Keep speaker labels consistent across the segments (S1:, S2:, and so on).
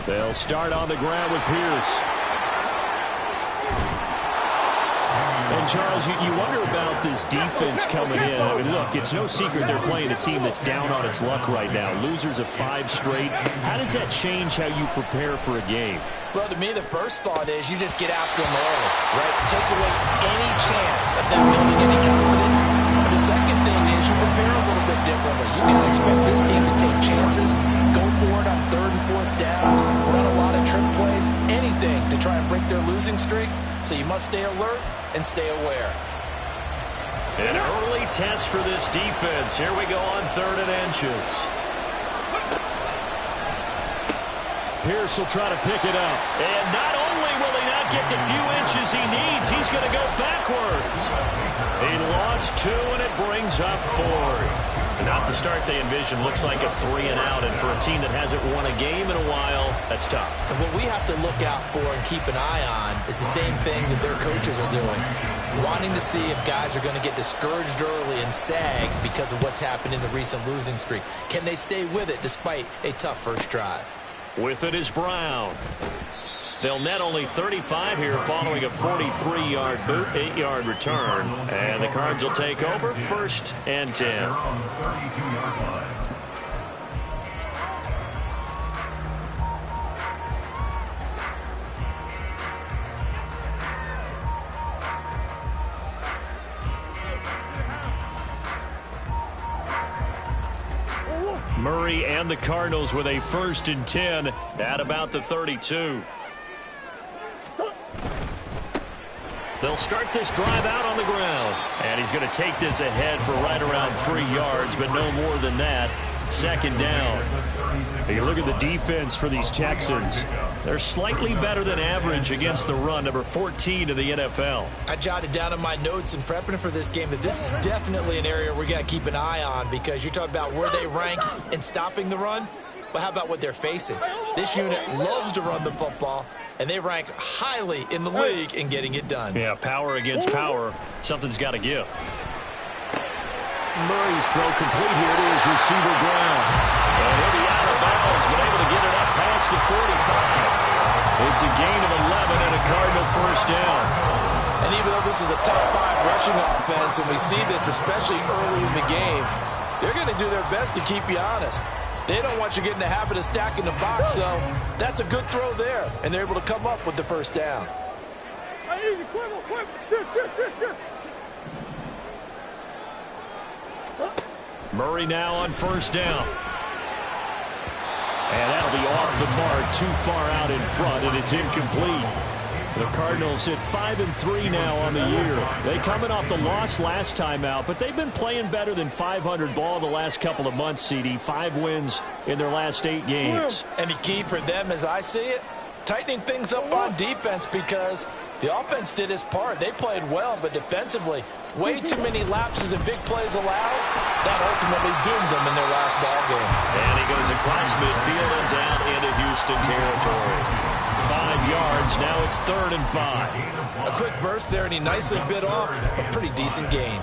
S1: They'll start on the ground with Pierce. And, Charles, you wonder about this defense coming in. I mean, look, it's no secret they're playing a team that's down on its luck right now. Losers of 5 straight. How does that change how you prepare for a game?
S2: Well, to me, the first thought is you just get after them early, right? Take away any chance of them building any confidence. But the second thing is you prepare a little bit differently. You can expect this team to take chances, go for it on 3rd and 4th downs, run a lot of trick plays, anything to try and break their losing streak. So you must stay alert and stay aware.
S1: An early test for this defense. Here we go on 3rd and inches. Pierce will try to pick it up. And not only will he not get the few inches he needs, he's going to go backwards. He lost 2, and it brings up 4th. Not the start they envisioned. Looks like a 3-and-out, and for a team that hasn't won a game in a while, that's tough.
S2: And what we have to look out for and keep an eye on is the same thing that their coaches are doing. Wanting to see if guys are going to get discouraged early and sag because of what's happened in the recent losing streak. Can they stay with it despite a tough first drive?
S1: With it is Brown. They'll net only 35 here following a 43-yard boot, 8-yard return. And the Cards will take over 1st and 10. Murray and the Cardinals with a 1st and 10 at about the 32. They'll start this drive out on the ground. And he's going to take this ahead for right around 3 yards, but no more than that. 2nd down. You look at the defense for these Texans. They're slightly better than average against the run, number 14 in the NFL.
S2: I jotted down in my notes in prepping for this game that this is definitely an area we got to keep an eye on, because you're talking about where they rank in stopping the run. But how about what they're facing? This unit loves to run the football, and they rank highly in the league in getting it done.
S1: Yeah, power against power. Something's got to give. Murray's throw complete here to his receiver Brown. And he'll be out of bounds, but able to get it up past the 45. It's a gain of 11 and a Cardinal 1st down.
S3: And even though this is a top 5 rushing offense, and we see this especially early in the game, they're going to do their best to keep you honest. They don't want you getting the habit of stacking the box, so that's a good throw there, and they're able to come up with the 1st down.
S1: Murray now on 1st down. And that'll be off the mark, too far out in front, and it's incomplete. The Cardinals hit 5-3 now on the year. They coming off the loss last time out, but they've been playing better than 500 ball the last couple of months, CD. 5 wins in their last 8 games.
S3: And the key for them, as I see it, tightening things up on defense, because the offense did its part. They played well, but defensively, way too many lapses and big plays allowed. That ultimately doomed them in their last ball game.
S1: And he goes across midfield and down into Houston territory. 5 yards. Now it's 3rd and 5.
S2: A quick burst there, and he nicely bit off a pretty decent gain.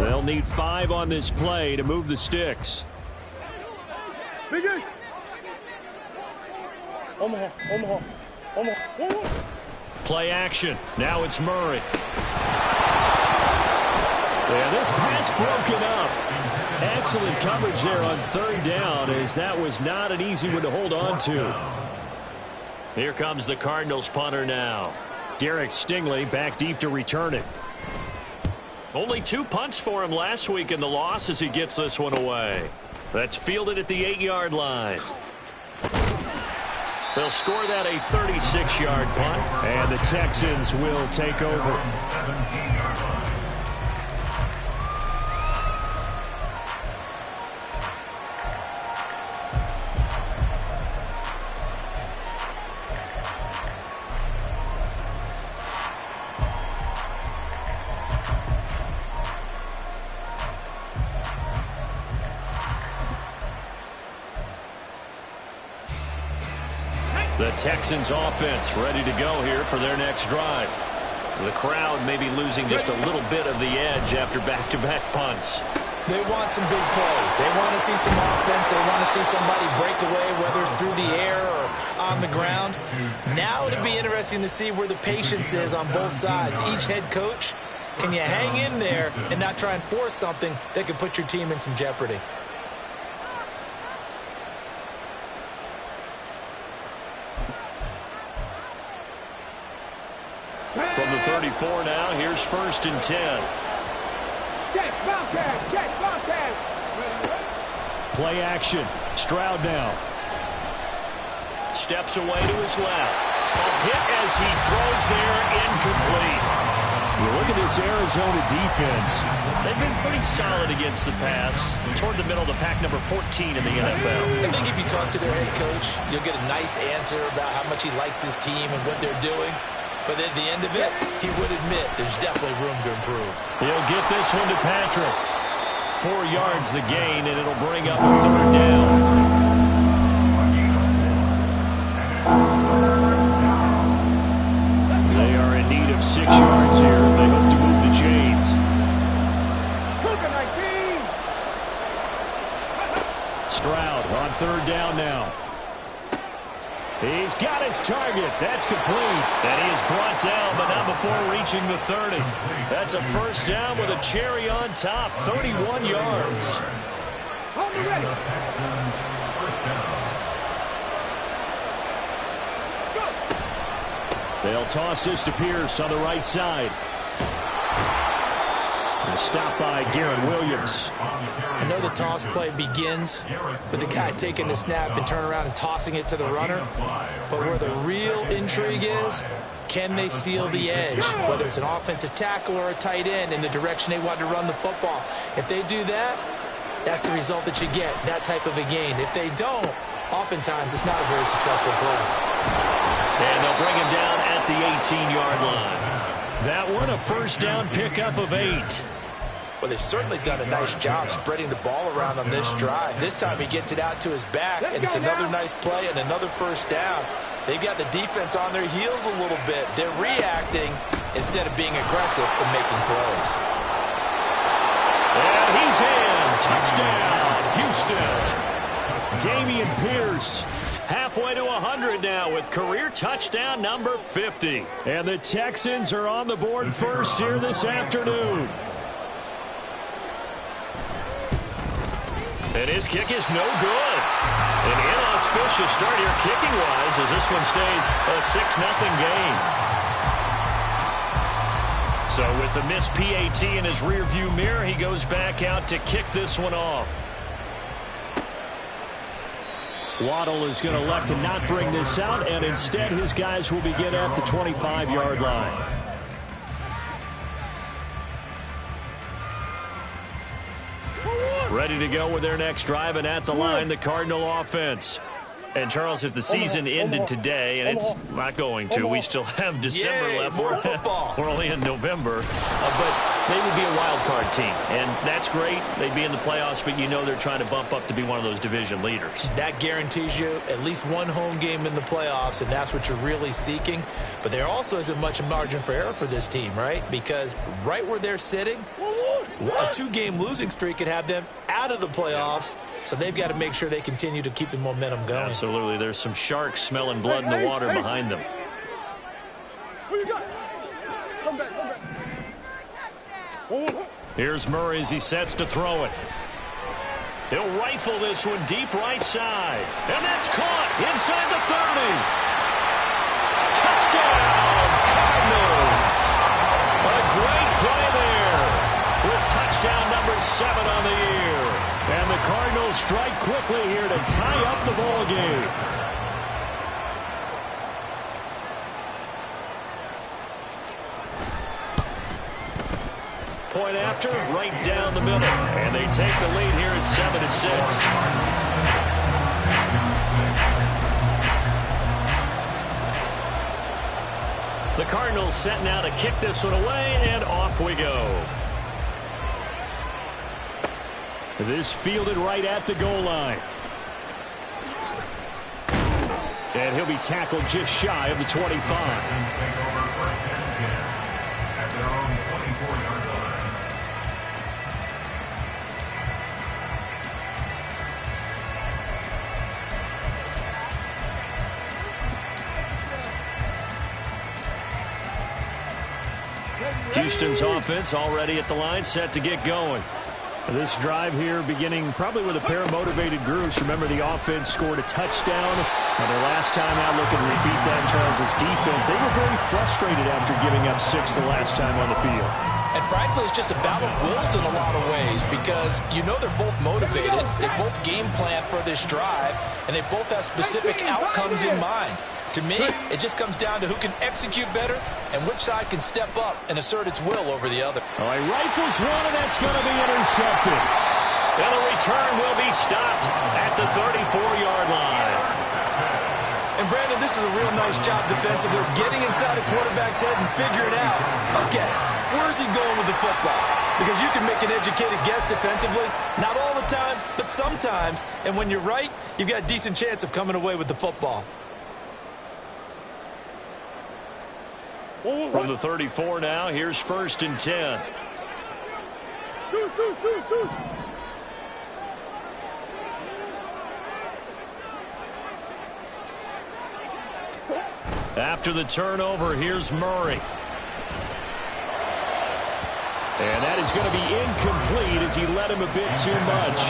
S1: They'll need 5 on this play to move the sticks. Play action. Now it's Murray. Yeah, this pass broken up. Excellent coverage there on 3rd down, as that was not an easy one to hold on to. Here comes the Cardinals punter now. Derek Stingley back deep to return it. Only 2 punts for him last week in the loss as he gets this one away. That's fielded at the 8-yard line. They'll score that a 36-yard punt, and the Texans will take over. The Texans offense ready to go here for their next drive. The crowd may be losing just a little bit of the edge after back-to-back punts.
S2: They want some big plays. They want to see some offense. They want to see somebody break away, whether it's through the air or on the ground. Now it'll be interesting to see where the patience is on both sides. Each head coach, can you hang in there and not try and force something that could put your team in some jeopardy?
S1: From the 34 now, here's 1st and 10. Play action. Stroud now. Steps away to his left. A hit as he throws there, incomplete. You look at this Arizona defense. They've been pretty solid against the pass. Toward the middle of the pack, number 14 in the NFL.
S2: I think if you talk to their head coach, you'll get a nice answer about how much he likes his team and what they're doing. But at the end of it, he would admit there's definitely room to improve.
S1: He'll get this one to Patrick. 4 yards the gain, and it'll bring up a 3rd down. They are in need of 6 yards here if they hope to move the chains. Stroud on 3rd down now. He's got his target. That's complete. And he is brought down, but not before reaching the 30. That's a 1st down with a cherry on top. 31 yards. They'll toss this to Pierce on the right side. And a stop by Garrett Williams.
S2: I know the toss play begins with the guy taking the snap and turn around and tossing it to the runner. But where the real intrigue is, can they seal the edge, whether it's an offensive tackle or a tight end, in the direction they want to run the football? If they do that, that's the result that you get, that type of a gain. If they don't, oftentimes it's not a very successful play.
S1: And they'll bring him down at the 18-yard line. That one, a 1st down pickup of 8.
S2: Well, they've certainly done a nice job spreading the ball around on this drive. This time he gets it out to his back, and it's another nice play and another 1st down. They've got the defense on their heels a little bit. They're reacting instead of being aggressive and making plays.
S1: And he's in. Touchdown, Houston. Dameon Pierce. Halfway to 100 now with career touchdown number 50. And the Texans are on the board first here this afternoon. And his kick is no good. An inauspicious start here kicking-wise as this one stays a 6-0 game. So with the missed PAT in his rearview mirror, he goes back out to kick this one off. Waddle is going to elect to not bring this out, and instead his guys will begin at the 25-yard line. Ready to go with their next drive, and at the line, the Cardinal offense. And, Charles, if the season ended today, and it's not going to, we still have December left.
S2: More football.
S1: We're only in November. But they would be a wild card team, and that's great. They'd be in the playoffs, but you know they're trying to bump up to be one of those division leaders. That
S2: guarantees you at least one home game in the playoffs, and that's what you're really seeking. But there also isn't much margin for error for this team, right? Because right where they're sitting, a 2-game losing streak could have them out of the playoffs, so they've got to make sure they continue to keep the momentum going.
S1: Absolutely. There's some sharks smelling blood in the water behind them. Here's Murray as he sets to throw it. He'll rifle this one deep right side. And that's caught inside the 30. Touchdown, Cardinals. A great play there with touchdown number 7 on the year. And the Cardinals strike quickly here to tie up the ball game. Point after, right down the middle. And they take the lead here at 7-6. The Cardinals set now to kick this one away, and off we go. This fielded right at the goal line. And he'll be tackled just shy of the 25. Houston's offense already at the line, set to get going. This drive here beginning probably with a pair of motivated groups. Remember, the offense scored a touchdown. And their last time out, looking to repeat that in Charles' defense. They were very frustrated after giving up 6 the last time on the field.
S2: And frankly, it's just a battle of wills in a lot of ways because you know they're both motivated. They both game plan for this drive, and they both have specific outcomes in mind. To me, it just comes down to who can execute better and which side can step up and assert its will over the other.
S1: Oh, he rifles one, and that's going to be intercepted. And the return will be stopped at the 34-yard line.
S2: And, Brandon, this is a real nice job defensively, getting inside a quarterback's head and figuring out, okay, where's he going with the football? Because you can make an educated guess defensively, not all the time, but sometimes. And when you're right, you've got a decent chance of coming away with the football.
S1: From the 34 now, here's 1st and 10. After the turnover, here's Murray. And that is going to be incomplete as he led him a bit too much.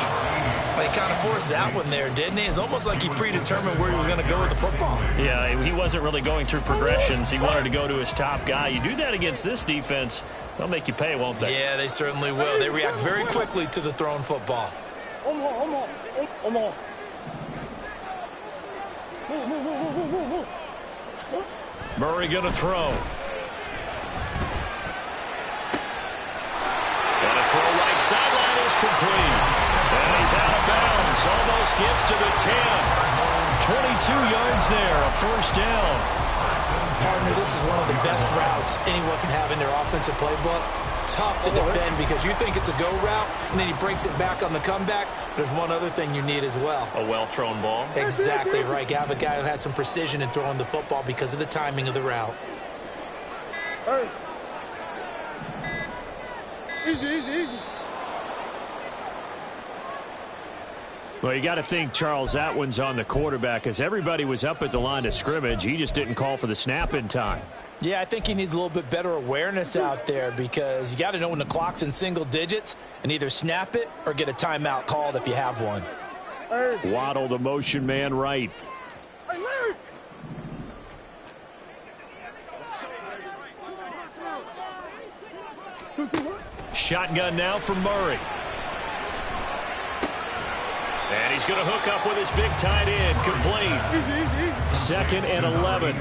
S2: Well, he kind of forced that one there, didn't he? It's almost like he predetermined where he was going to go with the football.
S1: Yeah, he wasn't really going through progressions. He wanted to go to his top guy. You do that against this defense, they'll make you pay, won't they?
S2: Yeah, they certainly will. They react very quickly to the thrown football.
S1: Murray going to throw. And a throw right sideline is complete. And he's out of bounds. Almost gets to the 10. 22 yards there, a 1st down.
S2: Partner, this is one of the best routes anyone can have in their offensive playbook. Tough to defend because you think it's a go route, and then he breaks it back on the comeback. There's one other thing you need as well.
S1: A well-thrown ball.
S2: Exactly right. You have a guy who has some precision in throwing the football because of the timing of the route.
S4: Easy.
S1: Well, you got to think, Charles, that one's on the quarterback as everybody was up at the line of scrimmage. He just didn't call for the snap in time.
S2: Yeah, I think he needs a little bit better awareness out there because you got to know when the clock's in single digits and either snap it or get a timeout called if you have one.
S1: Waddle, the motion man, right. Shotgun now from Murray. And he's going to hook up with his big tight end. Complete.
S4: Easy.
S1: 2nd and 11.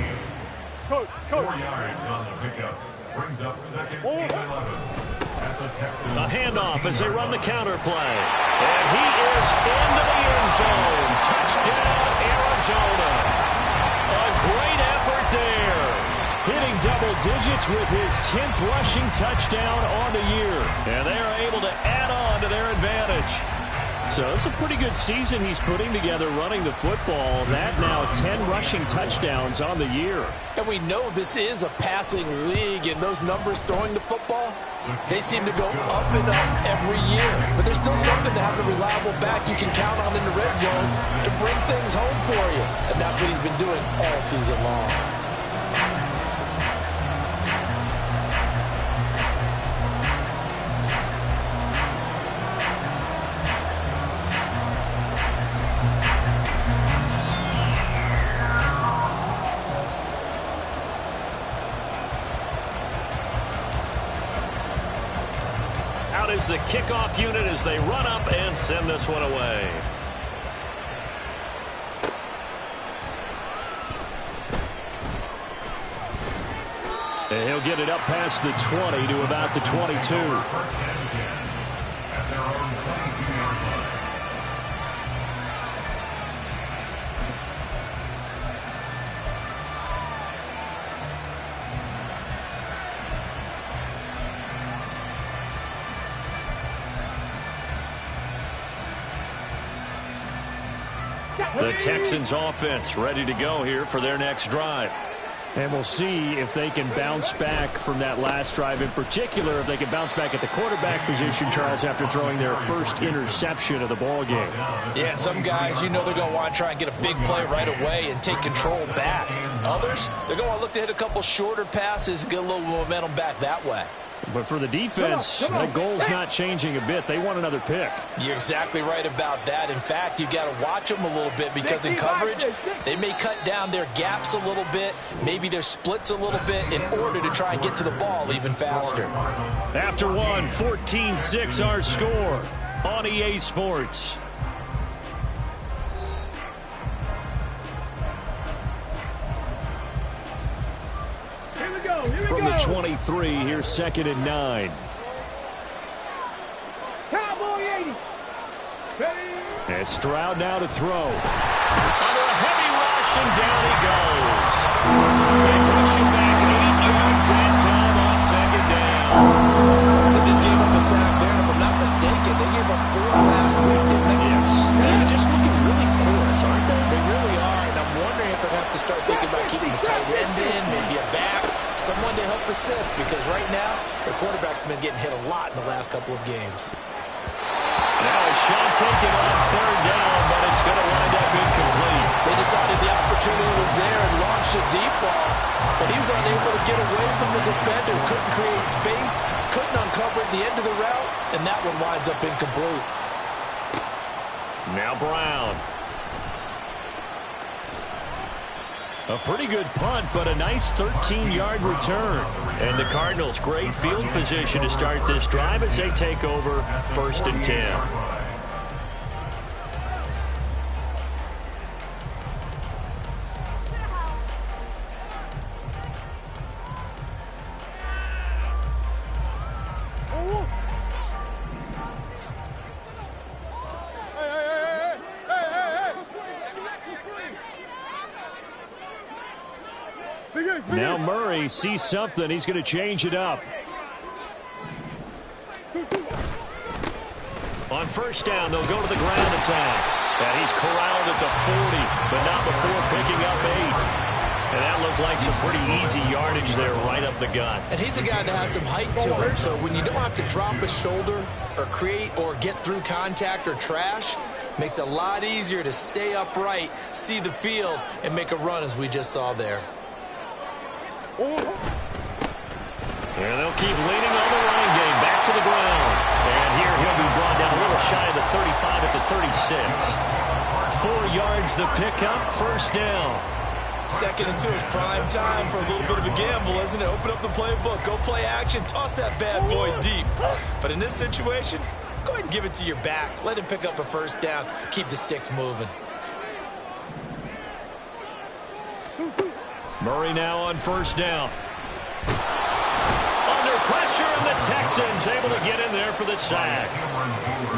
S4: Coach.
S5: 4 yards on the pickup. Brings up 2nd and 11. At the Texas.
S1: A handoff as they run the counter play. And he is into the end zone. Touchdown, Arizona. A great effort there. Hitting double digits with his 10th rushing touchdown on the year. And they are able to add on to their advantage. So it's a pretty good season he's putting together running the football. That now 10 rushing touchdowns on the year.
S2: And we know this is a passing league, and those numbers throwing the football, they seem to go up and up every year. But there's still something to have a reliable back you can count on in the red zone to bring things home for you. And that's what he's been doing all season long.
S1: Is the kickoff unit as they run up and send this one away. And he'll get it up past the 20 to about the 22. The Texans offense ready to go here for their next drive. And we'll see if they can bounce back from that last drive, in particular if they can bounce back at the quarterback position, Charles, after throwing their first interception of the ball game.
S2: Yeah, and some guys, you know they're going to want to try and get a big play right away and take control back. Others, they're going to look to hit a couple shorter passes and get a little momentum back that way.
S1: But for the defense, that goal's not changing a bit. They want another pick.
S2: You're exactly right about that. In fact, you got to watch them a little bit because in coverage, they may cut down their gaps a little bit, maybe their splits a little bit in order to try and get to the ball even faster.
S1: After one, 14-6 our score on EA Sports. From the 23, here's 2nd and 9.
S4: Cowboy 80.
S1: And Stroud now to throw. Under a heavy rush, and down he goes. They push him back 8 yards and time on 2nd down.
S2: They just gave up a sack there, and if I'm not mistaken, they gave up 4 last week, didn't they?
S1: Yes. They're just looking really porous, aren't they?
S2: They really are, and I'm wondering if they'll have to start thinking about keeping the tight end in, maybe a back, someone to help assist, because right now, their quarterback's been getting hit a lot in the last couple of games.
S1: Now a shot taken on 3rd down, but it's going to wind up incomplete.
S3: They decided the opportunity was there and launched a deep ball, but he was unable to get away from the defender, couldn't create space, couldn't uncover at the end of the route, and that one winds up incomplete.
S1: Now Brown. A pretty good punt, but a nice 13-yard return. And the Cardinals, great field position to start this drive as they take over 1st and 10. Now Murray sees something. He's going to change it up. On 1st down, they'll go to the ground attack. And he's corralled at the 40, but not before picking up 8. And that looked like some pretty easy yardage there right up the gut.
S2: And he's a guy that has some height to him, so when you don't have to drop a shoulder or create or get through contact or trash, makes it a lot easier to stay upright, see the field, and make a run as we just saw there.
S1: And they'll keep leaning on the running game. Back to the ground. And here he'll be brought down a little shy of the 35 at the 36. 4 yards the pickup, 1st down.
S2: 2nd and 2 is prime time for a little bit of a gamble, isn't it? Open up the playbook, go play action, toss that bad boy deep. But in this situation, go ahead and give it to your back. Let him pick up a 1st down. Keep the sticks moving.
S1: Murray now on 1st down. Under pressure, and the Texans able to get in there for the sack.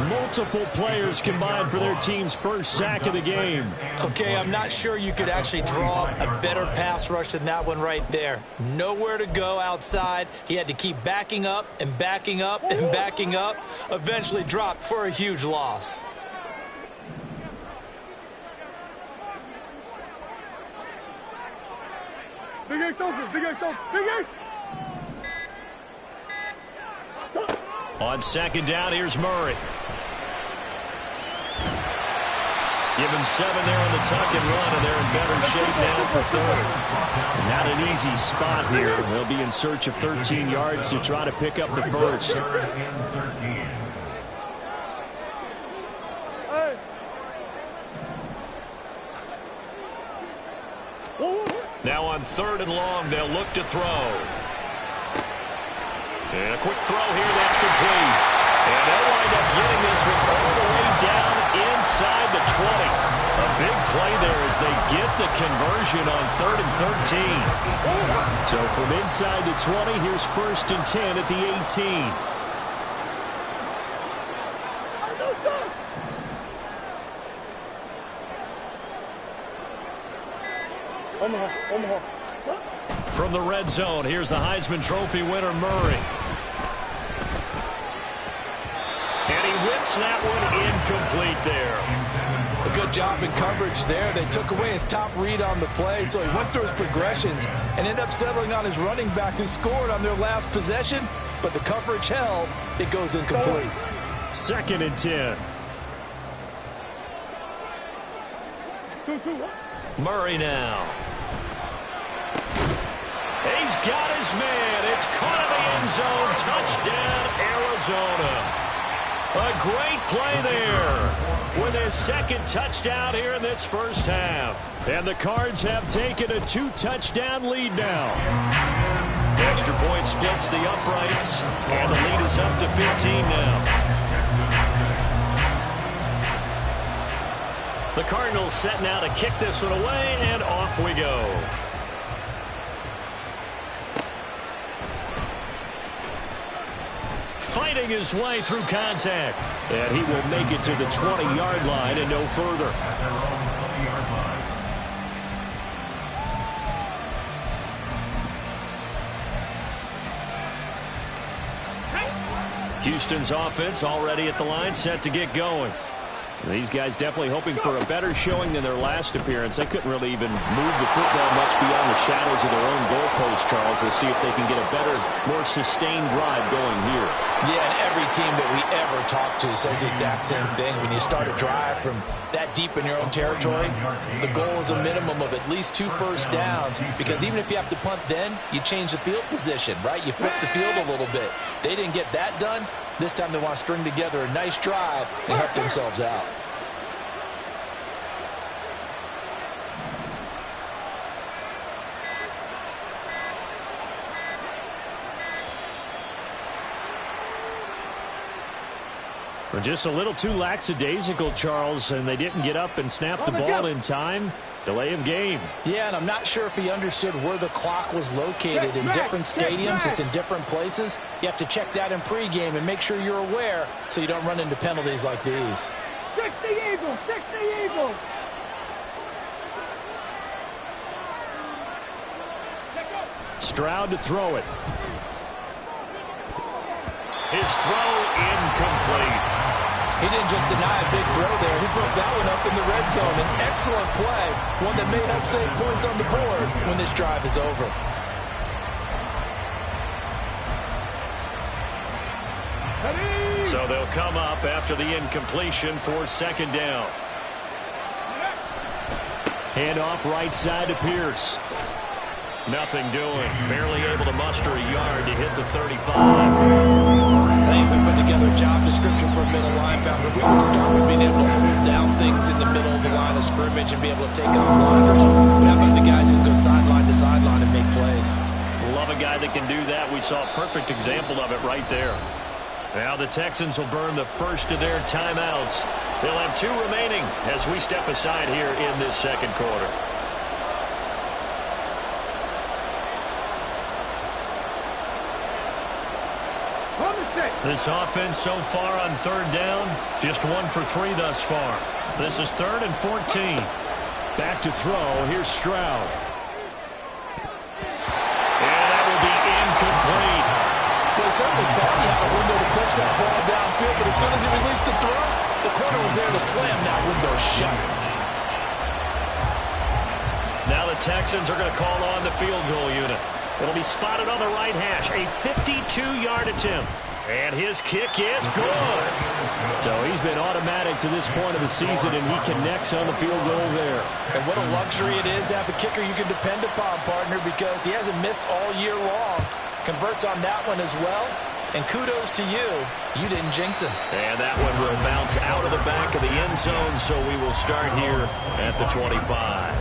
S1: Multiple players combined for their team's 1st sack of the game.
S2: Okay, I'm not sure you could actually draw a better pass rush than that one right there. Nowhere to go outside. He had to keep backing up and backing up and backing up. Eventually dropped for a huge loss.
S4: Big Ace open, Big Ace open, Big Ace!
S1: On 2nd down, here's Murray. Give him 7 there on the tuck and run, and they're in better shape now for 3rd. Not an easy spot here. They'll be in search of 13 yards to try to pick up the 1st. Now on 3rd and long, they'll look to throw. And a quick throw here, that's complete. And they'll wind up getting this one all the way down inside the 20. A big play there as they get the conversion on 3rd and 13. So from inside the 20, here's 1st and 10 at the 18.
S4: Omaha.
S1: From the red zone, here's the Heisman Trophy winner, Murray. And he whips that one incomplete there.
S2: A good job in coverage there. They took away his top read on the play, so he went through his progressions and ended up settling on his running back who scored on their last possession, but the coverage held. It goes incomplete.
S1: 2nd and 10. Murray now. He's got his man. It's caught in the end zone. Touchdown, Arizona. A great play there with his 2nd touchdown here in this first half. And the Cards have taken a 2-touchdown lead now. Extra point splits the uprights, and the lead is up to 15 now. The Cardinals set now to kick this one away, and off we go. Fighting his way through contact. And he will make it to the 20-yard line and no further.
S5: At their own 20-yard line.
S1: Houston's offense already at the line, set to get going. These guys definitely hoping for a better showing than their last appearance. They couldn't really even move the football much beyond the shadows of their own goalpost, Charles. We'll see if they can get a better, more sustained drive going here.
S2: Yeah, and every team that we ever talk to says the exact same thing. When you start a drive from that deep in your own territory, the goal is a minimum of at least 2 first downs, because even if you have to punt then, you change the field position, right? You flip the field a little bit. They didn't get that done. This time they want to string together a nice drive and help themselves out.
S1: We're just a little too lackadaisical, Charles, and they didn't get up and snap the ball in time. Delay of game.
S2: Yeah, and I'm not sure if he understood where the clock was located. In different stadiums, it's in different places. You have to check that in pregame and make sure you're aware so you don't run into penalties like these.
S4: 60 Eagles! 60 Eagles!
S1: Stroud to throw it. His throw incomplete.
S2: He didn't just deny a big throw there. He broke that one up in the red zone. An excellent play, one that may help save points on the board when this drive is over.
S1: So they'll come up after the incompletion for 2nd down. Handoff right side to Pierce. Nothing doing. Barely able to muster a yard to hit the 35.
S2: I think if we put together a job description for a middle linebacker, we would start with being able to hold down things in the middle of the line of scrimmage and be able to take on blockers. But how about the guys who can go sideline to sideline and make plays?
S1: Love a guy that can do that. We saw a perfect example of it right there. Now the Texans will burn the first of their timeouts. They'll have 2 remaining as we step aside here in this 2nd quarter. This offense so far on 3rd down, just 1 for 3 thus far. This is 3rd and 14. Back to throw. Here's Stroud. And that will be incomplete.
S2: Well, he certainly thought he had a window to push that ball downfield, but as soon as he released the throw, the corner was there to slam that window shut.
S1: Now the Texans are going to call on the field goal unit. It'll be spotted on the right hash. A 52-yard attempt. And his kick is good. So he's been automatic to this point of the season, and he connects on the field goal there.
S2: And what a luxury it is to have a kicker you can depend upon, partner, because he hasn't missed all year long. Converts on that one as well. And kudos to you. You didn't jinx him.
S1: And that one will bounce out of the back of the end zone, so we will start here at the 25.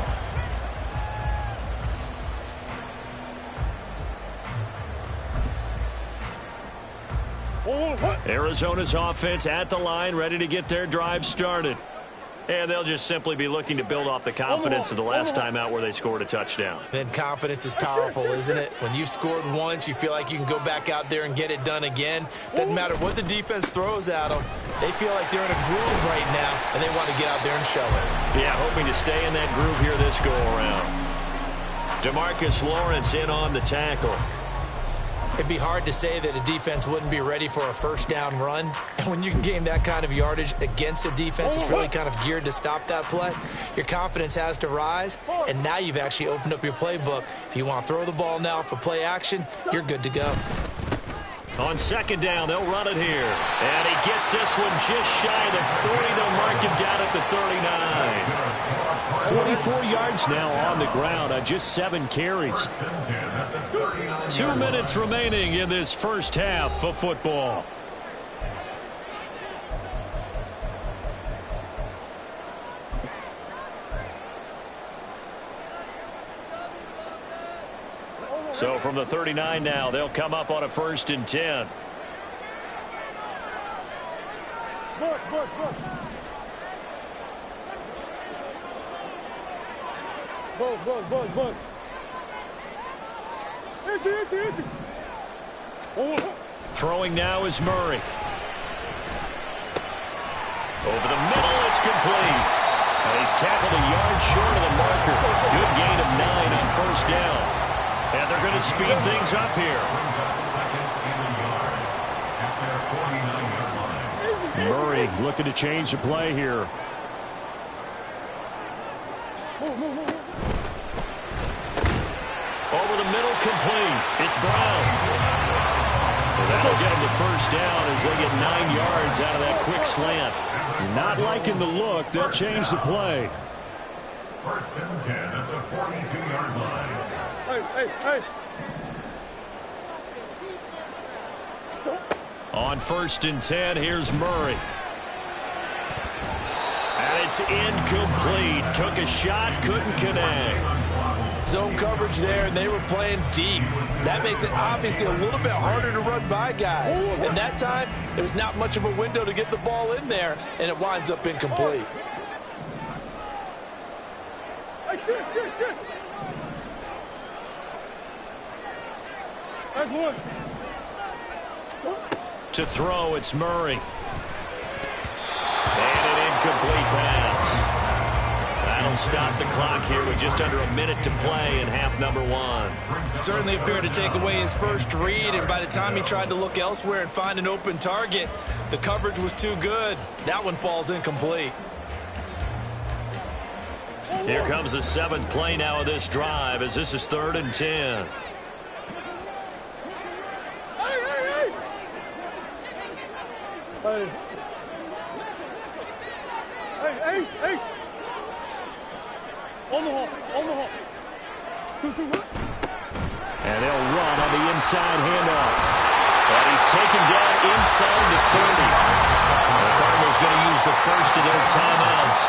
S1: Arizona's offense at the line, ready to get their drive started. And they'll just simply be looking to build off the confidence of the last time out where they scored a touchdown.
S2: Then confidence is powerful, isn't it? When you've scored once, you feel like you can go back out there and get it done again. Doesn't matter what the defense throws at them. They feel like they're in a groove right now, and they want to get out there and show it.
S1: Yeah, hoping to stay in that groove here this go-around. DeMarcus Lawrence in on the tackle.
S2: It'd be hard to say that a defense wouldn't be ready for a first down run. And when you can gain that kind of yardage against a defense that's really kind of geared to stop that play, your confidence has to rise, and now you've actually opened up your playbook. If you want to throw the ball now for play action, you're good to go.
S1: On second down, they'll run it here. And he gets this one just shy of the 40. They'll mark him down at the 39. 44 yards now on the ground on just 7 carries. 2 minutes remaining in this first half of football. So from the 39 now, they'll come up on a 1st and 10.
S4: Push. Buzz. Empty.
S1: Throwing now is Murray. Over the middle, it's complete. And he's tackled a yard short of the marker. Good gain of 9 on 1st down. And they're going to speed things up here. Murray looking to change the play here. Over the middle, complete. It's Brown. And that'll get him the 1st down as they get 9 yards out of that quick slant. Not liking the look. They'll change the play.
S5: 1st and 10 at the 42-yard line.
S4: Hey.
S1: On 1st and 10, here's Murray. And it's incomplete. Took a shot, couldn't connect.
S3: Zone coverage there, and they were playing deep. That makes it obviously a little bit harder to run by guys. And that time, there was not much of a window to get the ball in there, and it winds up incomplete.
S4: Hey, shit. That's one.
S1: To throw, it's Murray. And an incomplete pass. That'll stop the clock here with just under a minute to play in half number 1.
S2: Certainly appeared to take away his first read, and by the time he tried to look elsewhere and find an open target, the coverage was too good. That one falls incomplete.
S1: Here comes the 7th play now of this drive as this is 3rd and 10.
S4: Hey, Ace. On the hole. 2.
S1: And they'll run on the inside handoff. And he's taken down inside the 30. The Cardinals going to use the first of their timeouts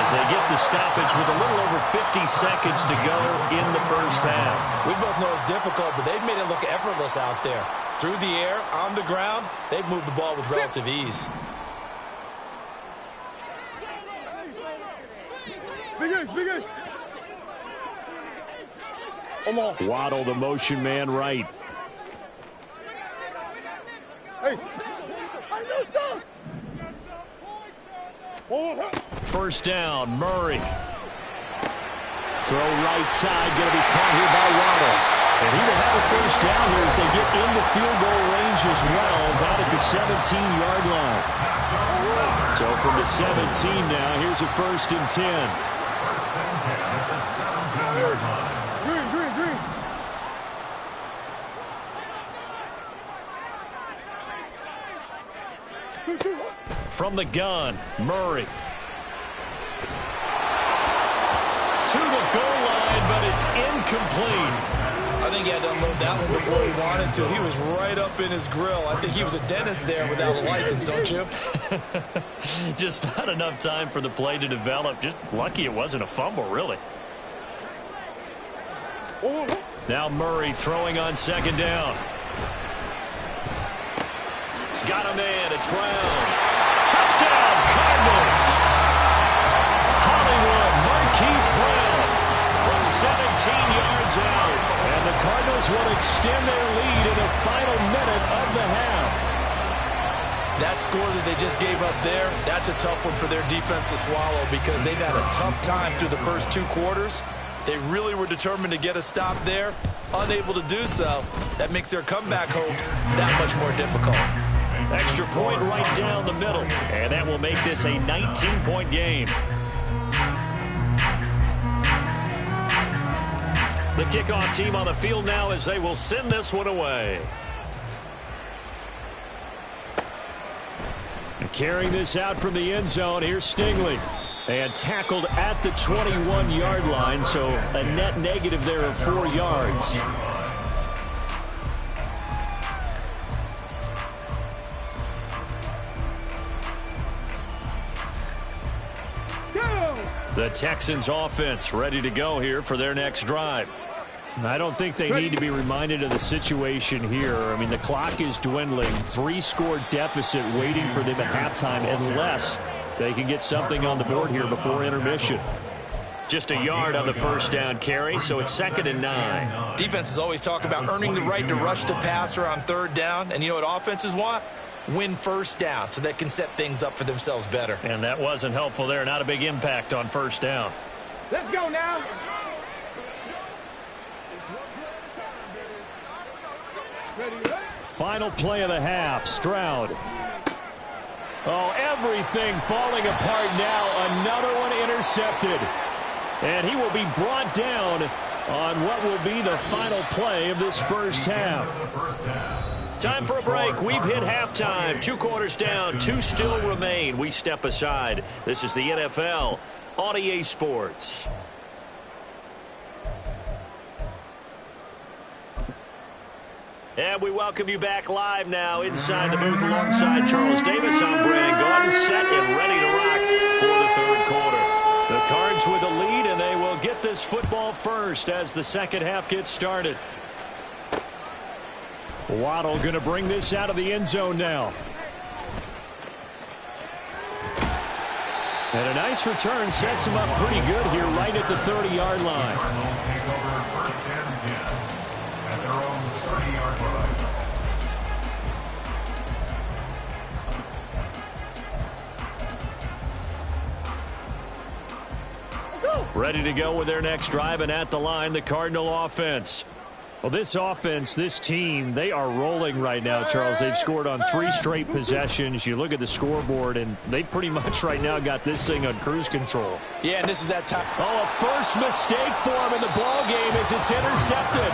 S1: as they get the stoppage with a little over 50 seconds to go in the first half.
S2: We both know it's difficult, but they've made it look effortless out there. Through the air, on the ground, they've moved the ball with relative ease.
S4: Big Ace.
S1: Waddle, the motion man, right.
S4: Ace.
S1: First down, Murray. Throw right side, going to be caught here by Waddle. And he will have a first down here as they get in the field goal range as well, down at the 17-yard line. So from the 17 now, here's a 1st and 10.
S5: 1st and 10 at the 17-yard line.
S4: Green.
S1: From the gun, Murray. To the goal line, but it's incomplete.
S2: I think he had to unload that one before he wanted to. He was right up in his grill. I think he was a dentist there without a license, don't you?
S1: Just not enough time for the play to develop. Just lucky it wasn't a fumble, really. Now Murray throwing on 2nd down. Got a man. It's Brown. Touchdown, Cardinals. Hollywood, Marquise Brown from 17 yards out. And the Cardinals will extend their lead in the final minute of the half.
S2: That score that they just gave up there, that's a tough one for their defense to swallow because they've had a tough time through the first 2 quarters. They really were determined to get a stop there. Unable to do so, that makes their comeback hopes that much more difficult.
S1: Extra point right down the middle, and that will make this a 19-point game. The kickoff team on the field now as they will send this one away. And carrying this out from the end zone, here's Stingley. And tackled at the 21-yard line, so a net negative there of 4 yards. The Texans offense ready to go here for their next drive. I don't think they need to be reminded of the situation here. I mean, the clock is dwindling. 3-score deficit waiting for them at halftime unless they can get something on the board here before intermission. Just a yard on the first down carry, so it's 2nd and 9.
S2: Defenses always talk about earning the right to rush the passer on 3rd down. And you know what offenses want? Win first down so they can set things up for themselves better.
S1: And that wasn't helpful there. Not a big impact on first down.
S4: Let's go now.
S1: Final play of the half, Stroud. Oh, everything falling apart now. Another one intercepted. And he will be brought down on what will be the final play of this first half. Time for a break. We've hit halftime. 2 quarters down, 2 still remain. We step aside. This is the NFL on EA Sports. And we welcome you back live now inside the booth alongside Charles Davis. I'm Brandon Gaudin, set and ready to rock for the 3rd quarter. The Cards with the lead, and they will get this football first as the second half gets started. Waddle going to bring this out of the end zone now. And a nice return sets him up pretty good here right at the 30-yard line.
S5: Cardinals take over 1st and 10 at their own 30-yard line.
S1: Ready to go with their next drive, and at the line, the Cardinal offense. Well, this offense, this team, they are rolling right now, Charles. They've scored on 3 straight possessions. You look at the scoreboard, and they pretty much right now got this thing on cruise control.
S2: Yeah, and this is that time.
S1: Oh, a first mistake for him in the ball game as it's intercepted.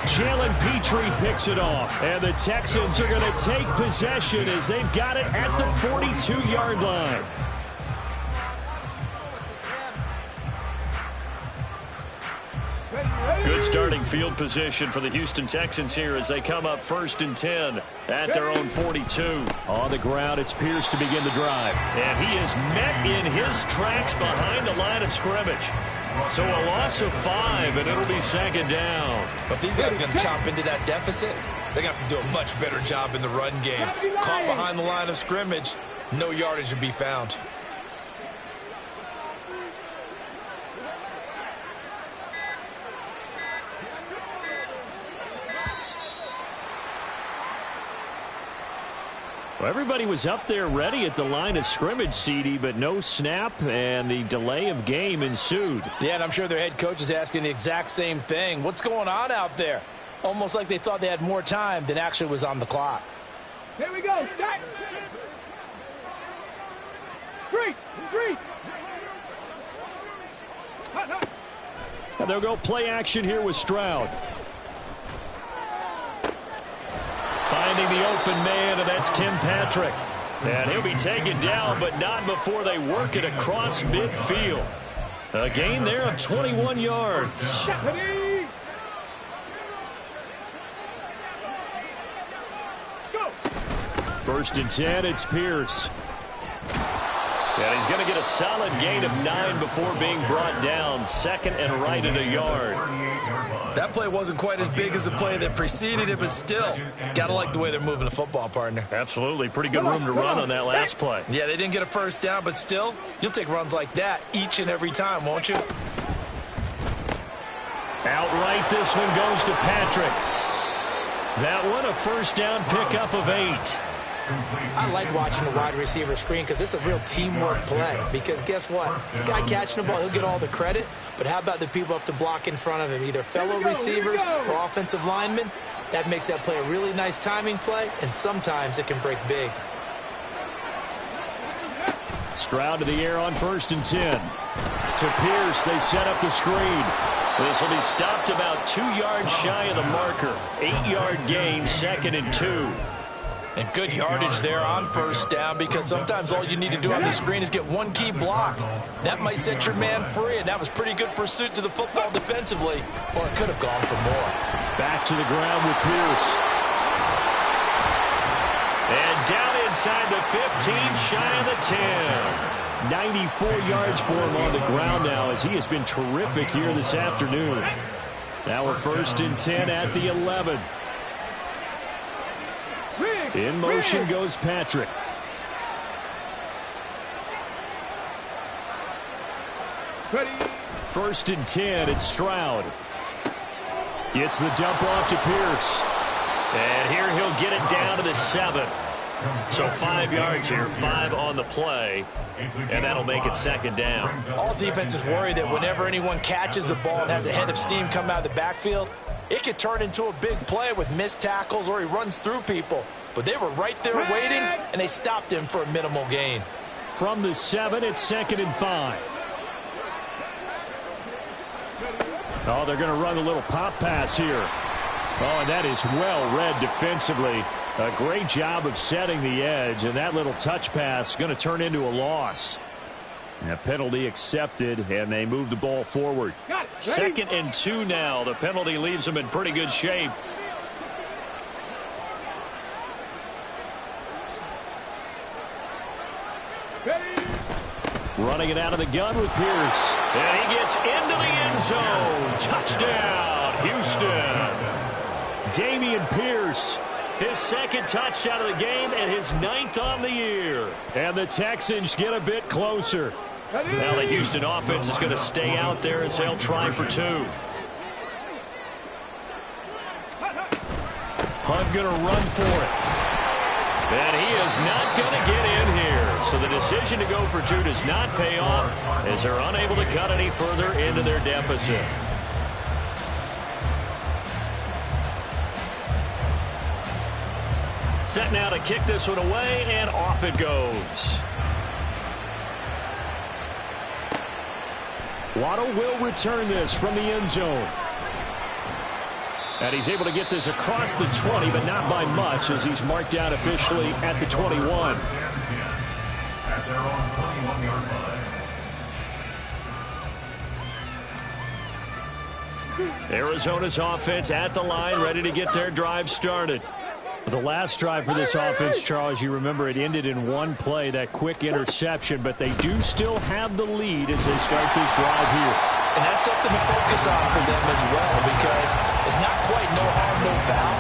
S1: Jalen Petrie picks it off, and the Texans are going to take possession as they've got it at the 42-yard line. Good starting field position for the Houston Texans here as they come up 1st and 10 at their own 42. On the ground, it's Pierce to begin the drive. And he is met in his tracks behind the line of scrimmage. So a loss of 5, and it'll be 2nd down.
S2: But these guys are going to chop into that deficit. They're going to have to do a much better job in the run game. Caught behind the line of scrimmage, no yardage to be found.
S1: Well, everybody was up there ready at the line of scrimmage, CD, but no snap, and the delay of game ensued.
S2: Yeah, and I'm sure their head coach is asking the exact same thing. What's going on out there? Almost like they thought they had more time than actually was on the clock.
S4: Here we go. Start. 3.
S1: And they'll go play action here with Stroud. Finding the open man, and that's Tim Patrick. And he'll be taken down, but not before they work it across midfield. A gain there of 21 yards. First and 10, it's Pierce. And he's going to get a solid gain of 9 before being brought down. 2nd and right at a yard.
S2: That play wasn't quite as big as the play that preceded it, but still, got to like the way they're moving the football, partner.
S1: Absolutely. Pretty good room to run on that last play.
S2: Yeah, they didn't get a first down, but still, you'll take runs like that each and every time, won't you?
S1: Outright, this one goes to Patrick. That one, a first down pickup of 8.
S2: I like watching the wide receiver screen because it's a real teamwork play. Because guess what? The guy catching the ball, he'll get all the credit. But how about the people up to block in front of him, either fellow receivers or offensive linemen? That makes that play a really nice timing play, and sometimes it can break big.
S1: Stroud to the air on 1st and 10. To Pierce, they set up the screen. This will be stopped about 2 yards shy of the marker. 8-yard gain, 2nd and 2.
S2: And good yardage there on 1st down, because sometimes all you need to do on the screen is get one key block. That might set your man free, and that was pretty good pursuit to the football defensively, or it could have gone for more.
S1: Back to the ground with Pierce. And down inside the 15, shy of the 10. 94 yards for him on the ground now, as he has been terrific here this afternoon. Now we're 1st and 10 at the 11. In motion goes Patrick.
S4: Ready.
S1: 1st and 10, it's Stroud. Gets the dump off to Pierce. And here he'll get it down to the 7. So 5 yards here, 5 on the play, and that'll make it 2nd down.
S2: All defenses worry that whenever anyone catches the ball and has a head of steam come out of the backfield, it could turn into a big play with missed tackles or he runs through people. But they were right there waiting, and they stopped him for a minimal gain.
S1: From the 7, it's 2nd and 5. Oh, they're going to run a little pop pass here. Oh, and that is well read defensively. A great job of setting the edge, and that little touch pass going to turn into a loss. And a penalty accepted, and they move the ball forward. 2nd and 2 now. The penalty leaves them in pretty good shape. Running it out of the gun with Pierce. And he gets into the end zone. Touchdown, Houston. Dameon Pierce, his 2nd touchdown of the game and his 9th on the year. And the Texans get a bit closer. Now the Houston offense is going to stay out there as they'll try for 2. Hunt going to run for it. And he is not going to get in here. So the decision to go for 2 does not pay off as they're unable to cut any further into their deficit. Set now to kick this one away, and off it goes. Waddle will return this from the end zone. And he's able to get this across the 20, but not by much, as he's marked down officially at the 21.
S5: At their own 21-yard line.
S1: Arizona's offense at the line, ready to get their drive started. The last drive for this offense, Charles, you remember it ended in one play, that quick interception, but they do still have the lead as they start this drive here.
S2: And that's something to focus on for them as well, because it's not quite no harm, no foul.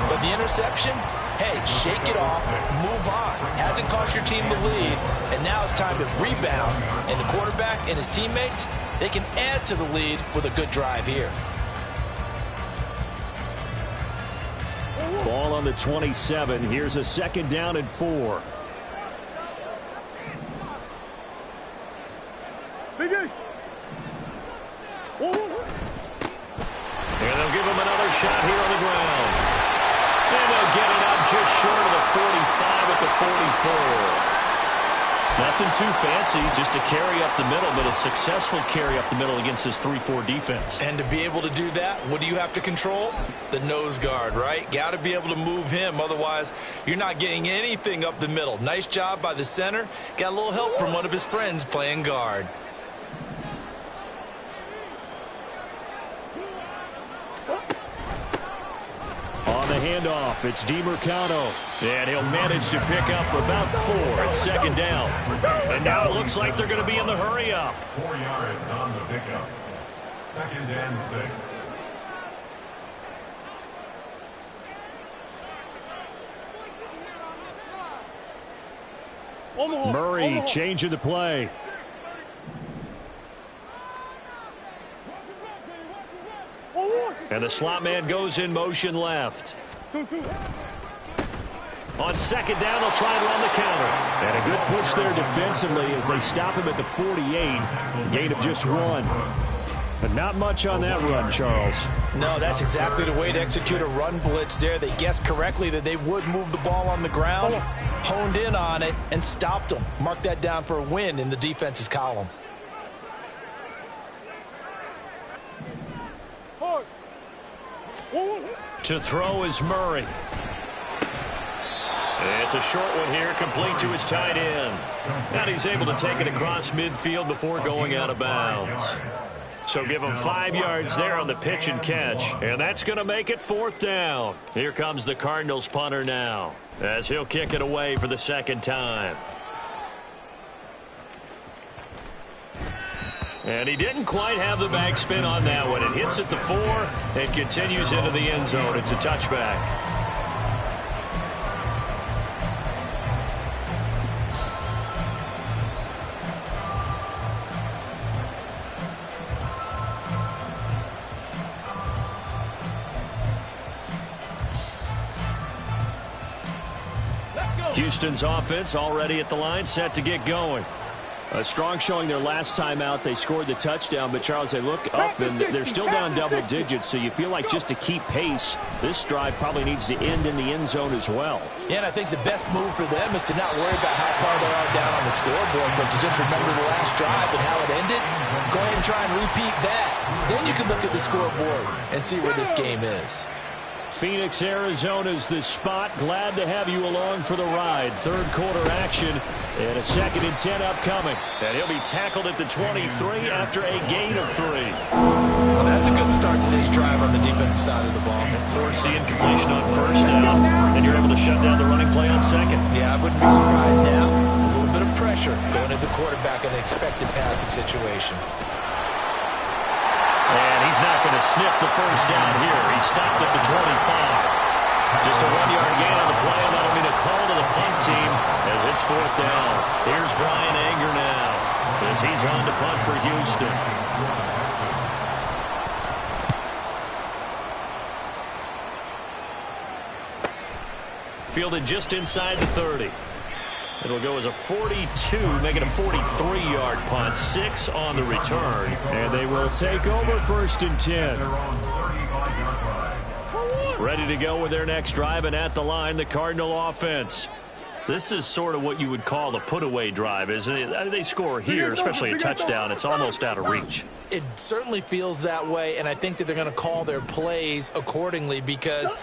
S2: But the interception, hey, shake it off, move on. Hasn't cost your team the lead, and now it's time to rebound. And the quarterback and his teammates, they can add to the lead with a good drive here.
S1: Ball on the 27. Here's a 2nd down and 4. And they'll give him another shot here on the ground. And they'll get it up just short of the 45 at the 44. Nothing too fancy, just a carry up the middle, but a successful carry up the middle against this 3-4 defense.
S2: And to be able to do that, what do you have to control? The nose guard, right? Got to be able to move him, otherwise you're not getting anything up the middle. Nice job by the center. Got a little help from one of his friends playing guard.
S1: On the handoff, it's DeMarcano. And he'll manage to pick up about 4 at 2nd down. And now it looks like they're going to be in the hurry up.
S5: 4 yards on the pickup. 2nd and 6.
S1: Murray changing the play. And the slot man goes in motion left. On second down, they'll try and run the counter. And a good push there defensively as they stop him at the 48. Gain of just 1. But not much on that run, Charles.
S2: No, that's exactly the way to execute a run blitz there. They guessed correctly that they would move the ball on the ground, honed in on it, and stopped them. Mark that down for a win in the defense's column.
S1: To throw is Murray. It's a short one here, complete to his tight end. And he's able to take it across midfield before going out of bounds. So give him 5 yards there on the pitch and catch. And that's going to make it 4th down. Here comes the Cardinals punter now, as he'll kick it away for the second time. And he didn't quite have the backspin on that one. It hits at the 4 and continues into the end zone. It's a touchback. Houston's offense already at the line, set to get going. A strong showing their last time out. They scored the touchdown, but Charles, they look up and they're still down double digits, so you feel like just to keep pace, this drive probably needs to end in the end zone as well.
S2: Yeah, and I think the best move for them is to not worry about how far they are down on the scoreboard, but to just remember the last drive and how it ended. Go ahead and try and repeat that. Then you can look at the scoreboard and see where this game is.
S1: Phoenix, Arizona's the spot. Glad to have you along for the ride. Third quarter action and a 2nd and 10 upcoming. And he'll be tackled at the 23 after a gain of 3.
S2: Well, that's a good start to this drive on the defensive side of the ball.
S1: Force the incompletion on first down, and you're able to shut down the running play on second.
S2: Yeah, I wouldn't be surprised now. A little bit of pressure going at the quarterback in an expected passing situation.
S1: And he's not going to sniff the first down here. He stopped at the 25. Just a 1-yard gain on the play, and that'll mean a call to the punt team as it's 4th down. Here's Brian Anger now as he's on to punt for Houston. Fielded just inside the 30. It'll go as a 42, make it a 43-yard punt. 6 on the return. And they will take over 1st and 10. Ready to go with their next drive, and at the line, the Cardinal offense. This is sort of what you would call a put-away drive, isn't it? They score here, especially a touchdown. It's almost out of reach.
S2: It certainly feels that way, and I think that they're going to call their plays accordingly because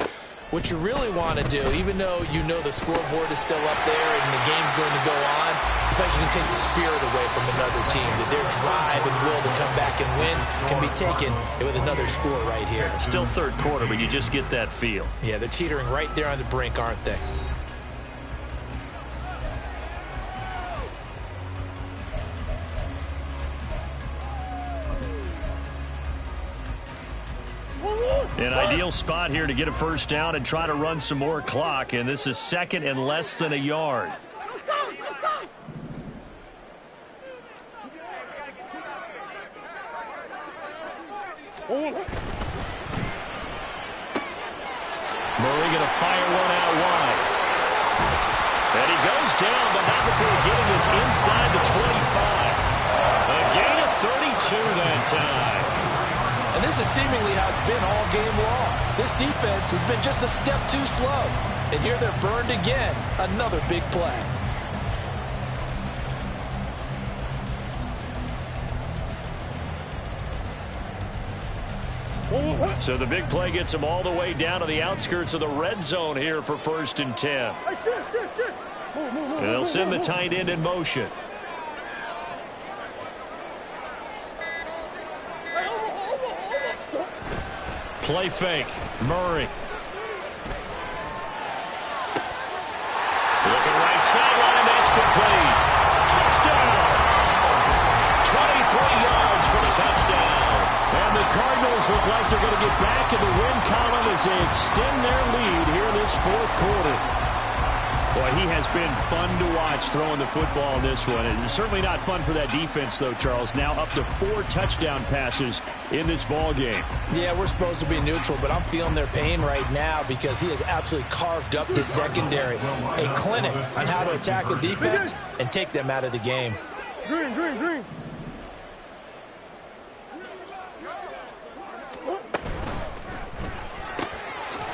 S2: what you really want to do, even though you know the scoreboard is still up there and the game's going to go on, I think you can take the spirit away from another team, that their drive and will to come back and win can be taken with another score right here.
S1: Still third quarter, but you just get that feel.
S2: Yeah, they're teetering right there on the brink, aren't they?
S1: An ideal spot here to get a first down and try to run some more clock, and this is 2nd and less than a yard. Murray going to fire one out wide. And he goes down, but not before getting this inside the 25. A gain of 32 that time.
S2: And this is seemingly how it's been all game long. This defense has been just a step too slow. And here they're burned again. Another big play.
S1: So the big play gets them all the way down to the outskirts of the red zone here for 1st and 10. And they'll send the tight end in motion. Play fake. Murray. Looking right sideline. That's complete. Touchdown. 23 yards for the touchdown. And the Cardinals look like they're going to get back in the win column as they extend their lead here in this 4th quarter. Well, he has been fun to watch throwing the football in this one. It's certainly not fun for that defense, though, Charles. Now up to 4 touchdown passes in this ball game.
S2: Yeah, we're supposed to be neutral, but I'm feeling their pain right now because he has absolutely carved up the secondary. A clinic on how to attack a defense and take them out of the game.
S4: Green, green, green.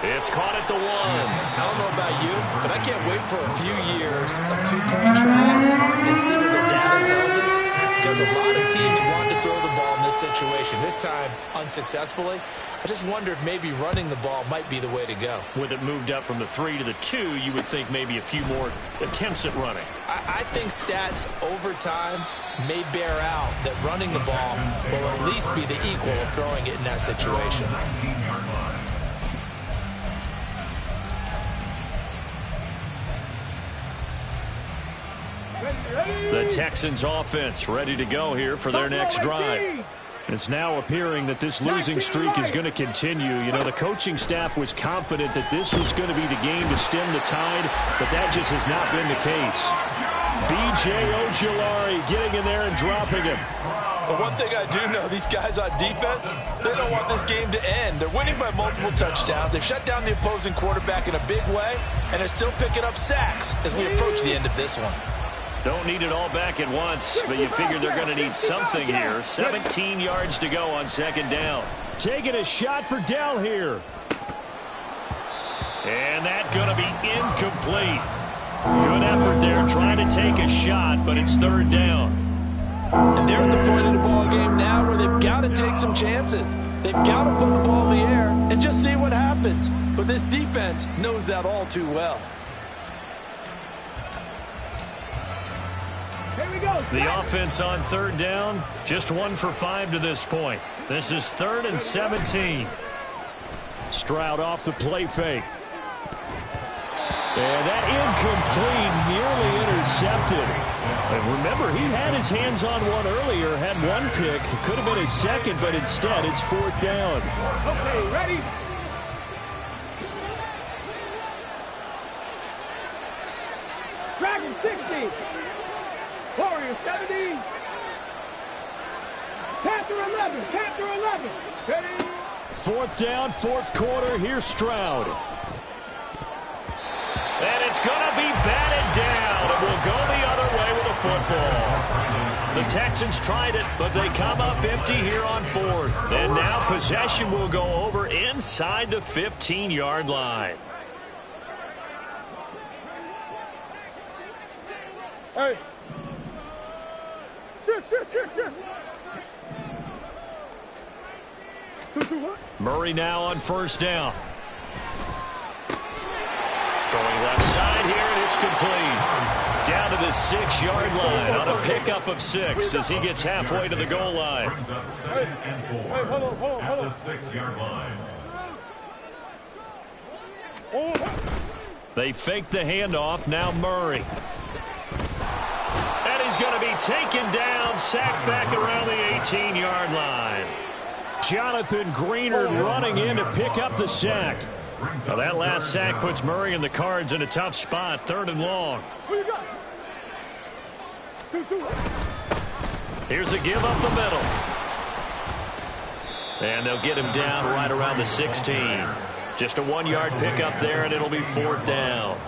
S1: It's caught at the 1.
S2: I don't know about you, but I can't wait for a few years of 2-point tries and see what the data tells us, because a lot of teams want to throw the ball in this situation. This time, unsuccessfully. I just wonder if maybe running the ball might be the way to go.
S1: With it moved up from the 3 to the 2, you would think maybe a few more attempts at running.
S2: I think stats over time may bear out that running the ball will at least be the equal of throwing it in that situation.
S5: 19-yard line.
S1: The Texans offense ready to go here for their next drive. It's now appearing that this losing streak is going to continue. You know, the coaching staff was confident that this was going to be the game to stem the tide, but that just has not been the case. B.J. Ojulari getting in there and dropping him.
S3: But one thing I do know, these guys on defense, they don't want this game to end. They're winning by multiple touchdowns. They've shut down the opposing quarterback in a big way, and they're still picking up sacks as we approach the end of this one.
S1: Don't need it all back at once, but you figure they're going to need something here. 17 yards to go on second down. Taking a shot for Dell here. And that's going to be incomplete. Good effort there trying to take a shot, but it's third down.
S3: And they're at the point of the ball game now where they've got to take some chances. They've got to put the ball in the air and just see what happens. But this defense knows that all too well.
S4: Here we go.
S1: The offense on third down, just 1 for 5 to this point. This is 3rd and 17. Stroud off the play fake. And that incomplete, nearly intercepted. And remember, he had his hands on one earlier, had one pick. Could have been his second, but instead it's 4th down.
S4: Okay, ready? Dragon 60. Warrior 70. Panther 11. Panther 11. Ready?
S1: 4th down, 4th quarter. Here's Stroud. And it's going to be batted down. It will go the other way with a football. The Texans tried it, but they come up empty here on 4th. And now possession will go over inside the 15-yard line.
S4: Hey. Shift. 2-2 what?
S1: Murray now on 1st down. Throwing left side here, and it's complete. Down to the 6-yard line on a pickup of 6 as he gets halfway to the goal line.
S5: Brings up 2nd and 4 at the 6-yard line.
S1: They fake the handoff. Now Murray. And he's going to be taken down, sacked back around the 18-yard line. Jonathan Greenard running in to pick up the sack. Now that last sack puts Murray and the Cards in a tough spot, 3rd and long.
S4: Who you got? 2-2.
S1: Here's a give up the middle. And they'll get him down right around the 16. Just a 1-yard pickup there, and it'll be 4th down.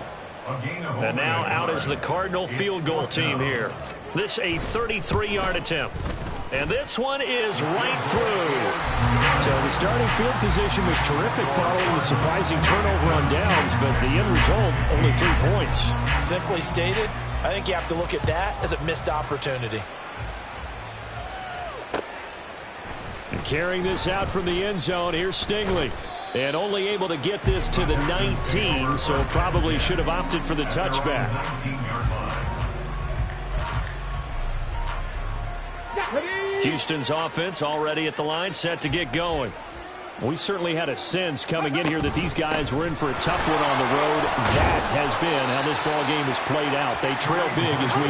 S1: And now out is the Cardinal field goal team here. This a 33-yard attempt. And this one is right through. So the starting field position was terrific following the surprising turnover on downs, but the end result, only 3 points.
S2: Simply stated, I think you have to look at that as a missed opportunity.
S1: And carrying this out from the end zone, here's Stingley. And only able to get this to the 19, so probably should have opted for the touchback.
S5: 19-yard line.
S1: Houston's offense already at the line, set to get going. We certainly had a sense coming in here that these guys were in for a tough one on the road. That has been how this ball game has played out. They trail big as we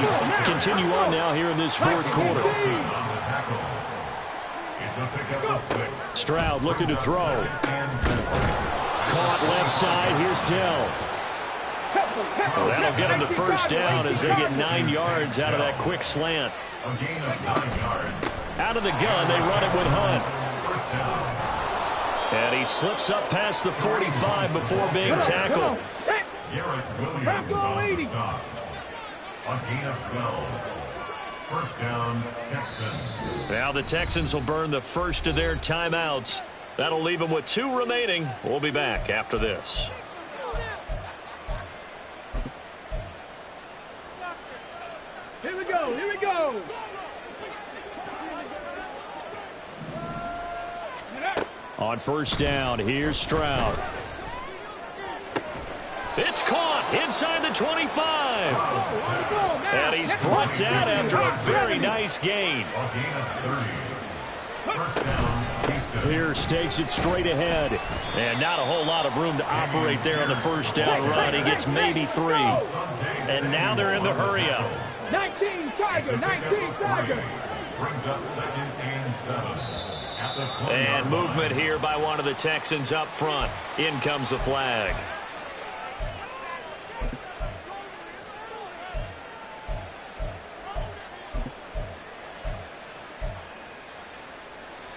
S1: continue on now here in this 4th quarter.
S5: It's a pickup of 6.
S1: Stroud looking to throw. Caught left side. Here's Dell. Well, that'll get them the first down as they get 9 yards out of that quick slant.
S5: A gain of 9 yards.
S1: Out of the gun, they run it with Hunt.
S5: First down.
S1: And he slips up past the 45 before being tackled.
S5: Garrett Williams on the stop. A gain of 12. First down, Texans.
S1: Now the Texans will burn the first of their timeouts. That'll leave them with 2 remaining. We'll be back after this.
S4: Here we go, here we go.
S1: On first down, here's Stroud. It's caught inside the 25. And he's brought down after a very nice gain.
S5: A gain of 30. First down, Houston.
S1: Pierce takes it straight ahead. And not a whole lot of room to operate there on the first down run. He gets maybe 3. And now they're in the hurry-up.
S4: 19 Tiger, 19 Tiger.
S5: Brings up 2nd and 7. At the 20-yard
S1: And
S5: line.
S1: movement here by one of the Texans up front. In comes the flag.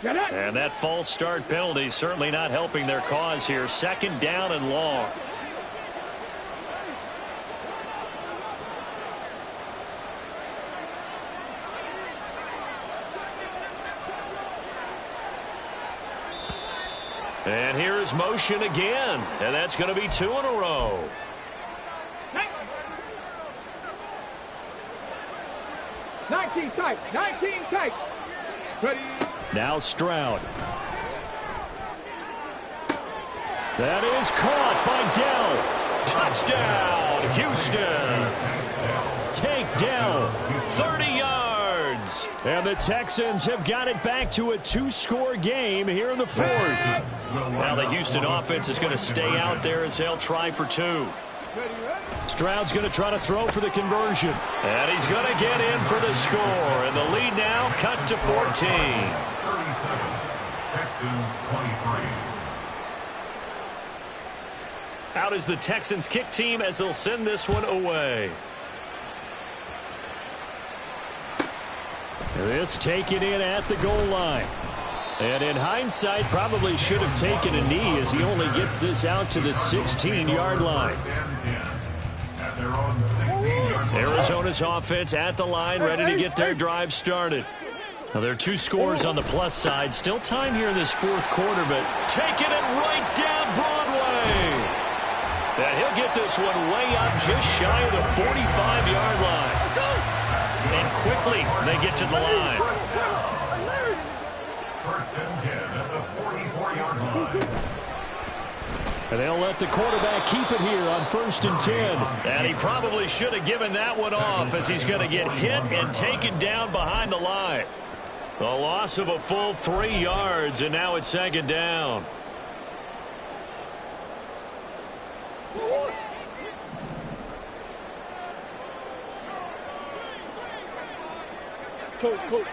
S1: And that false start penalty certainly not helping their cause here. 2nd down and long. And here's motion again. And that's going to be 2 in a row.
S4: Nineteen tight, 19 tight. Ready.
S1: Now Stroud. That is caught by Dell. Touchdown, Houston. Takedown, 30 yards. And the Texans have got it back to a 2-score game here in the 4th. Now the Houston offense is going to stay out there as they'll try for 2. Stroud's going to try to throw for the conversion. And he's going to get in for the score. And the lead now cut to 14.
S5: 37. Texans 23.
S1: Out is the Texans kick team as they'll send this one away. This taken in at the goal line. And in hindsight, probably should have taken a knee as he only gets this out to the 16-yard line.
S5: First and 10. At their own 16-yard line.
S1: Arizona's offense at the line, ready to get their drive started. Now, there are 2 scores on the plus side. Still time here in this 4th quarter, but taking it right down Broadway. And he'll get this one way up just shy of the 45-yard line. And quickly, they get to the line.
S5: First and 10 at the 44-yard line.
S1: And they'll let the quarterback keep it here on 1st and 10. And he probably should have given that one off as he's going to get hit and taken down behind the line. A loss of a full 3 yards, and now it's 2nd down.
S4: Coach.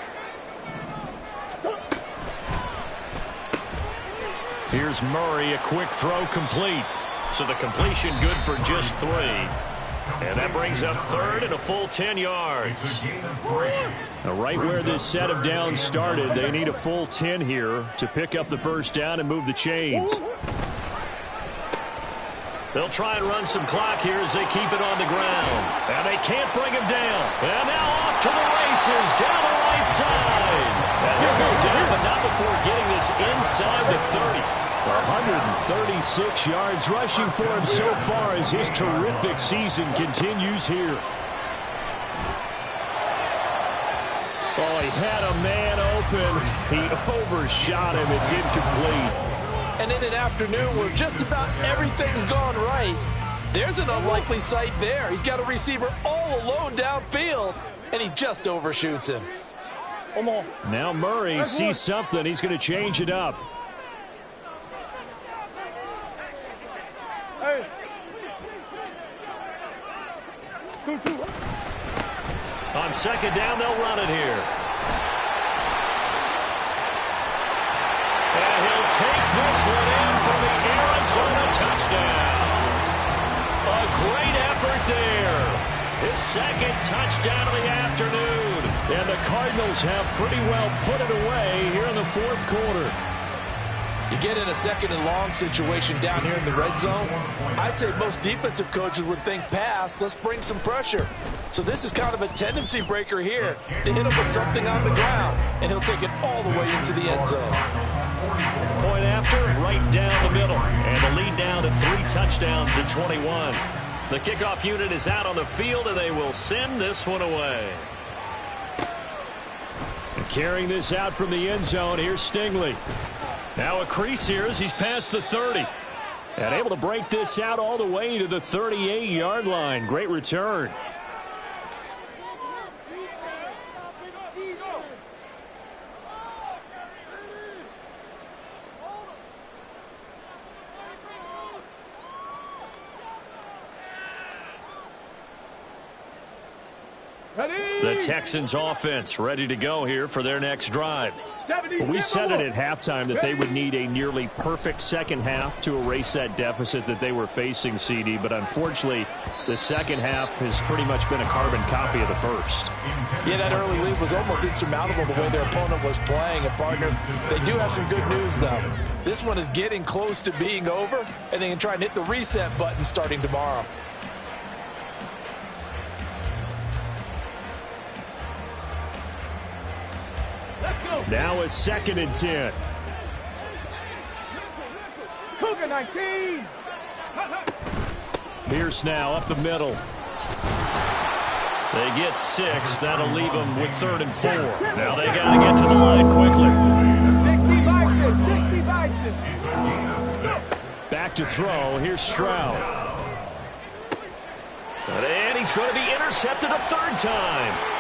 S1: Here's Murray, a quick throw complete. So the completion good for just 3. And that brings up 3rd and a full 10 yards. Now right where this set of downs started, they need a full 10 here to pick up the first down and move the chains. They'll try and run some clock here as they keep it on the ground. And they can't bring him down. And now off to the races down the right side. And he'll go down, but not before getting this inside the 30. 136 yards rushing for him so far as his terrific season continues here. Oh, he had a man open. He overshot him. It's incomplete.
S3: And in an afternoon where just about everything's gone right, there's an unlikely sight there. He's got a receiver all alone downfield, and he just overshoots him.
S4: Come on.
S1: Now Murray sees something. He's going to change it up.
S4: Hey. 2-2.
S1: On 2nd down, they'll run it here. And he'll take this one in for the Arizona touchdown. A great effort right there. His second touchdown of the afternoon. And the Cardinals have pretty well put it away here in the fourth quarter.
S3: You get in a second and long situation down here in the red zone. I'd say most defensive coaches would think pass. Let's bring some pressure. So this is kind of a tendency breaker here to hit him with something on the ground. And he'll take it all the way into the end zone.
S1: Point after, right down the middle. And the lead down to 3 touchdowns at 21. The kickoff unit is out on the field, and they will send this one away. And carrying this out from the end zone, here's Stingley. Now a crease here as he's past the 30. And able to break this out all the way to the 38-yard line. Great return. The Texans offense ready to go here for their next drive.
S4: Well,
S1: we said it at halftime that they would need a nearly perfect second half to erase that deficit that they were facing, CD. But unfortunately, the second half has pretty much been a carbon copy of the first.
S3: Yeah, that early lead was almost insurmountable the way their opponent was playing. And, partner, they do have some good news, though. This one is getting close to being over, and they can try and hit the reset button starting tomorrow.
S1: Now a 2nd and 10.
S4: Cougar 19.
S1: Pierce now up the middle. They get 6. That'll leave them with 3rd and 4. Now they got to get to the line quickly.
S4: 60 Vikings.
S1: Back to throw. Here's Stroud. And he's going to be intercepted a 3rd time.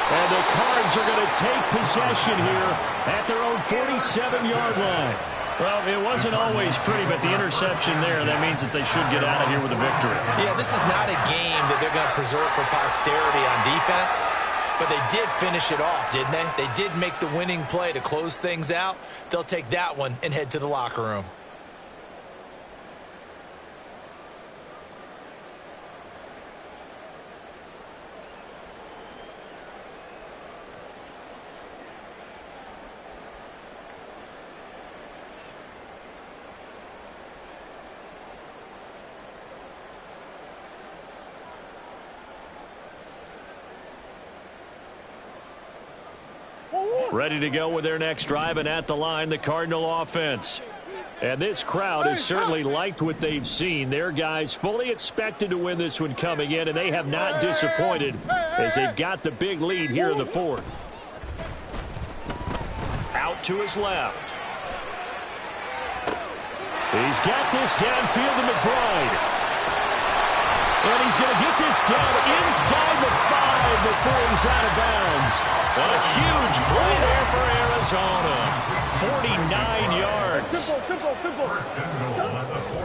S1: And the Cards are going to take possession here at their own 47-yard line. Well, it wasn't always pretty, but the interception there, that means that they should get out of here with a victory.
S2: Yeah, this is not a game that they're going to preserve for posterity on defense, but they did finish it off, didn't they? They did make the winning play to close things out. They'll take that one and head to the locker room.
S1: Ready to go with their next drive, and at the line, the Cardinal offense. And this crowd has certainly liked what they've seen. Their guys fully expected to win this one coming in, and they have not disappointed as they've got the big lead here in the 4th. Out to his left. He's got this downfield to McBride. And he's going to get this down inside the 5 before he's out of bounds. A huge play there for Arizona. 49 yards.
S4: Simple.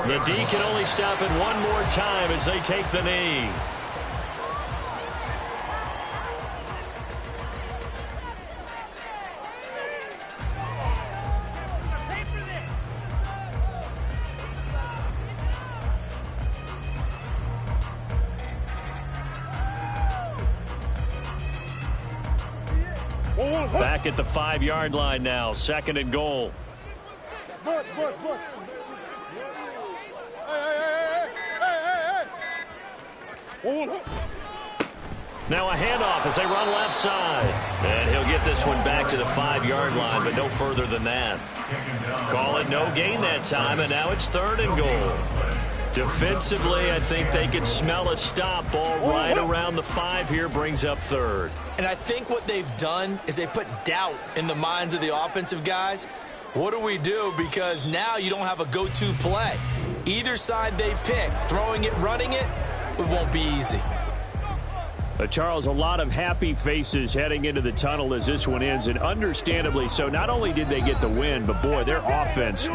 S1: The D can only stop it one more time as they take the knee. Back at the 5-yard line now, 2nd and goal.
S4: Bush. Hey.
S1: Now a handoff as they run left side. And he'll get this one back to the 5-yard line, but no further than that. Call it no gain that time, and now it's 3rd and goal. Defensively, I think they can smell a stop ball right around the 5 here, brings up 3rd.
S2: And I think what they've done is they put doubt in the minds of the offensive guys. What do we do? Because now you don't have a go-to play. Either side they pick, throwing it, running it, it won't be easy.
S1: Charles, a lot of happy faces heading into the tunnel as this one ends, and understandably so. Not only did they get the win, but boy, their offense